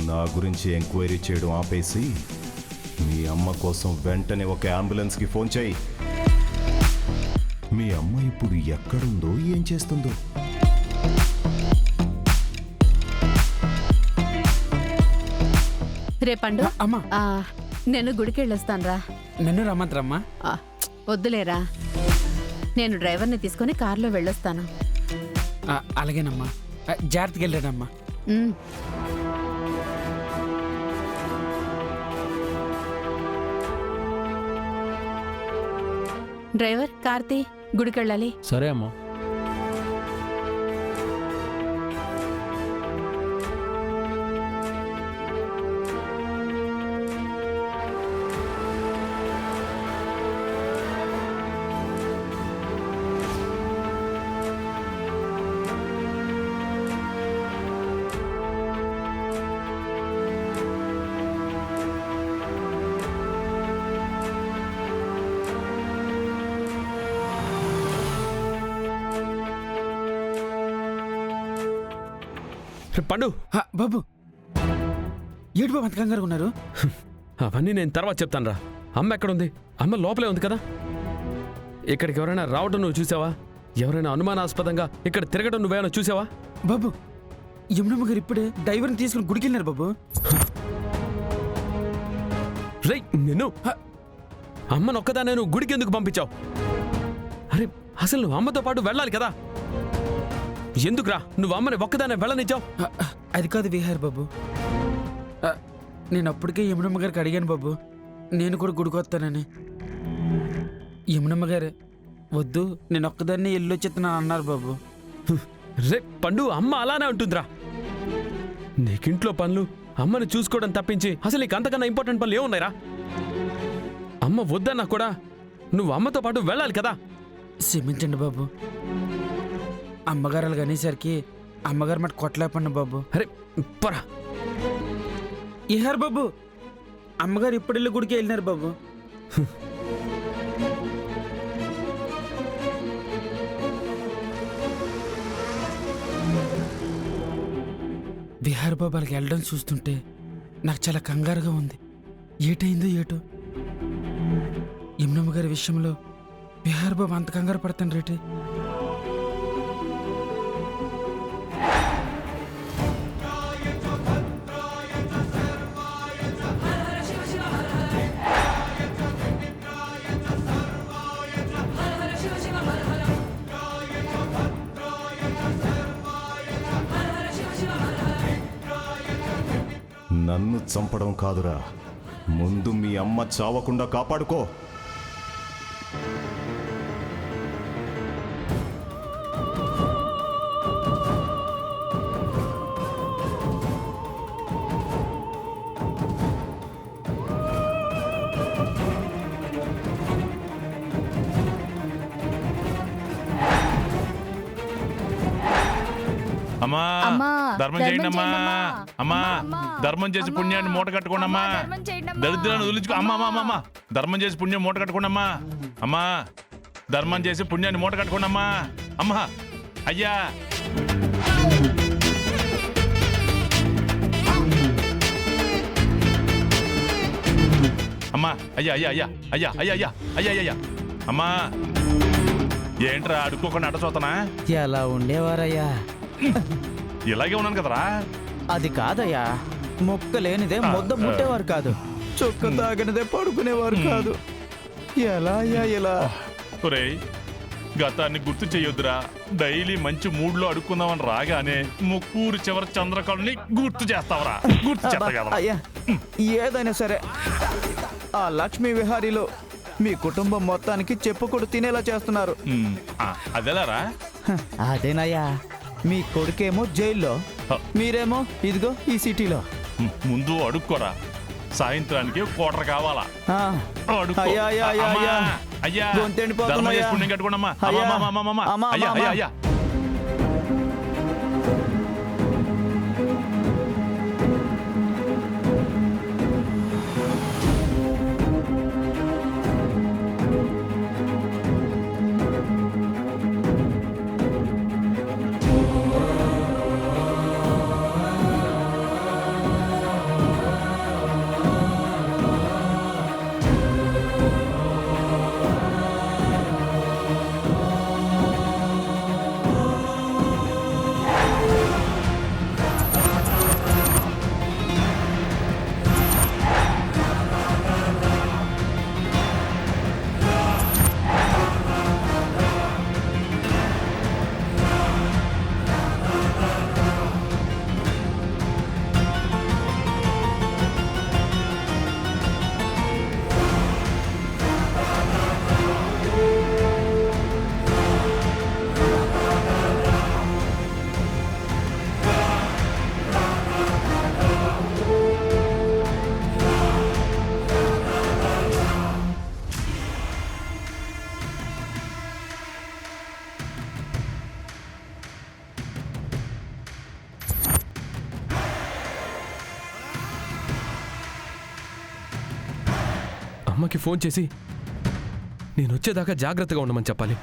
నా గురించి ఎంక్వైరీ చేయడం ఆపేసి మీ అమ్మ కోసం వెంటనే ఒక అంబులెన్స్కి ఫోన్ చేయి. మీ అమ్మ ఇప్పుడు ఎక్కడుందో ఏం చేస్తుందో. రేపండు అమ్మా నేను గుడికి వెళ్ళొస్తానురా. నన్ను రమ్మంటారమ్మా? వద్దులేరా, నేను డ్రైవర్ని తీసుకొని కారులో వెళ్ళొస్తాను. అలాగేనమ్మా, జాగ్రత్తగా వెళ్ళాడమ్మా. డ్రైవర్, కార్తీ, గుడికి వెళ్ళాలి. సరే అమ్మా. పండు, బాబు ఏడు బాబు అంత కంగారు ఉన్నారు? అవన్నీ నేను తర్వాత చెప్తాను రా. అమ్మ ఎక్కడుంది? అమ్మ లోపలే ఉంది కదా. ఇక్కడికి ఎవరైనా రావడం నువ్వు చూసావా? ఎవరైనా అనుమానాస్పదంగా ఇక్కడ తిరగడం నువ్వేమైనా చూసావా? బాబు, యమునమ్మ గారు ఇప్పుడే డ్రైవర్ని తీసుకుని గుడికి వెళ్ళినారు బాబు. రేయ్ నిన్ను, అమ్మను ఒక్కదానే నువ్వు గుడికి ఎందుకు పంపించావు? అరే అసలు నువ్వు అమ్మతో పాటు వెళ్ళాలి కదా. ఎందుకురా నువ్వు అమ్మని ఒక్కదానే వెళ్ళనిచ్చావు? అది కాదు విహార్ బాబు, నేను అప్పటికే యమునమ్మ గారికి అడిగాను బాబు, నేను కూడా గుడికి వస్తానని. యమునమ్మ గారు వద్దు, నేను ఒక్కదాన్ని వెళ్ళొచ్చేస్తున్నాను అన్నారు బాబు. రే పండు, అమ్మ అలానే ఉంటుందిరా. నీకింట్లో పనులు, అమ్మని చూసుకోవడం తప్పించి అసలు నీకు అంతకన్నా ఇంపార్టెంట్ పనులు ఏమున్నాయిరా? అమ్మ వద్దన్నా కూడా నువ్వు అమ్మతో పాటు వెళ్ళాలి కదా. క్షమించండి బాబు, అమ్మగారు అలాగ అనేసరికి అమ్మగారు మాట కొట్టలేపండి బాబు. అరే పరా ఇహార్ బాబు, అమ్మగారు ఇప్పుడు వెళ్ళి గుడికి వెళ్ళినారు బాబు. విహార్ బాబు వాళ్ళకి వెళ్ళడం చూస్తుంటే నాకు చాలా కంగారుగా ఉంది. ఏటైందో ఏటో. యమునమ్మ గారి విషయంలో విహార్ బాబు అంత కంగారు పడతాను రేటే. నన్ను చంపడం కాదురా, ముందు మీ అమ్మ చావకుండా కాపాడుకో. అమ్మా ధర్మం చేయండి అమ్మా. అమ్మా ధర్మం చేసి పుణ్యాన్ని మూట కట్టుకోండి అమ్మా. దరిద్రాన్ని వదిలించుకో అమ్మా. అమ్మా అమ్మా ధర్మం చేసి పుణ్యం మూట కట్టుకోండి అమ్మా. అమ్మా ధర్మం చేసి పుణ్యాన్ని మూట కట్టుకోండి అమ్మా. అమ్మా అయ్యా, అమ్మా అయ్యా అయ్యా అయ్యా అయ్యా అయ్యా అయ్యా అయ్యా అయ్యా అమ్మా. ఏంట్రా అడుక్కోకుండా అడ్డచోతనా? ఎలా ఉండేవారయ్యా? ఇలాగే ఉన్నాను కదరా. అది కాదయ్యా, మొక్క లేనిదే ముద్ద ముట్టేవారు కాదు, చొక్క తాగనిదే పడుకునేవారు కాదు. ఎలా అయ్యా ఇలా? ఒరేయ్ గతాన్ని గుర్తు చెయ్యొద్దురా. డైలీ మంచి మూడ్లో అడుక్కుందామని రాగానే ముక్కూరు చివరి చంద్రకళని గుర్తు చేస్తావరా. గుర్తు చేస్తా కదా అయ్యా, ఏదైనా సరే ఆ లక్ష్మీ విహారీలో మీ కుటుంబం మొత్తానికి చెప్పుకొడు తినేలా చేస్తున్నారు. అదేలారా? అదేనయ్యా, మీ కొడుకేమో జైల్లో, మీరేమో ఇదిగో ఈ సిటీలో. ముందు అడుక్కోరా, సాయంత్రానికి కోటర్ కావాలా. అయ్యా గొంతెండిపోతుందయ్యా. పుణ్యం కట్టుకోండమ్మా. అయ్యా అయ్యా అయ్యా. అమ్మకి ఫోన్ చేసి నేను వచ్చేదాకా జాగ్రత్తగా ఉండమని చెప్పాలి.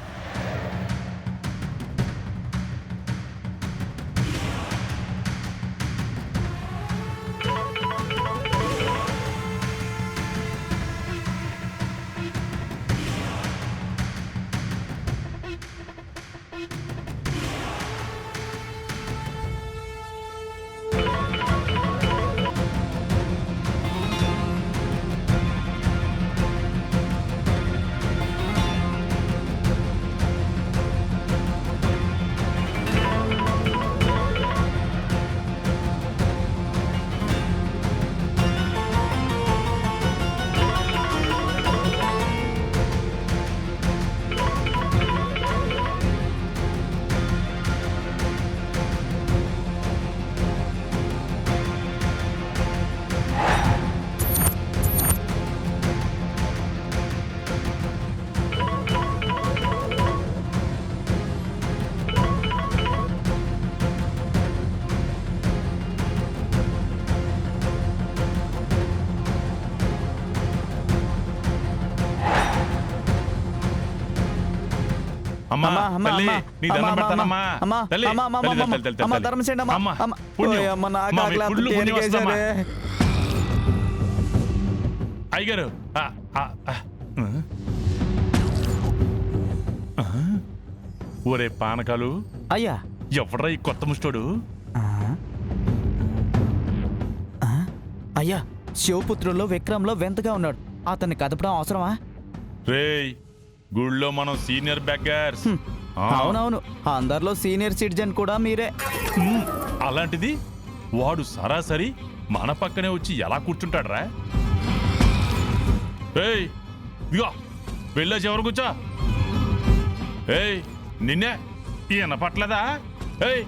అమ్మా అమ్మా, అమ్మా, తల్లి అమ్మా, నీ దండం అమ్మా, పెడతానమ్మా అమ్మా, తల్లి అమ్మా, అమ్మా, తల్లి, అమ్మా, తల్లి, తల్లి, అమ్మా, తల్లి. ధర్మం చేయండి, అమ్మా. అమ్మా, అమ్మా, పుణ్యం. ఓయ్, అమ్మ, నాకు అమ్మా, మీ ఆకలి ఫుల్లు ఆపుతుంది, పుణ్యం వస్తుందమ్మా. ఎరిగేశారే. అయ్యగారు ఒరే పానకాలు అయ్యా ఎవడ్రా ఈ కొత్త ముష్టోడు? అయ్యా శివపుత్రుల్లో విక్రమ్లో వింతగా ఉన్నాడు. అతన్ని కదపడం అవసరమా? రేయ్ గుళ్ళో మనం సీనియర్ బెగ్గర్స్. అవునవును, అందరిలో సీనియర్ సిటిజన్ కూడా మీరే. అలాంటిది వాడు సరాసరి మన పక్కనే వచ్చి ఎలా కూర్చుంటాడ్రా? ఏయ్ ఇదిగో వెళ్ళేసి ఎవరు కూర్చో. ఏయ్ నిన్నే ఈయన పట్లేదా? ఏయ్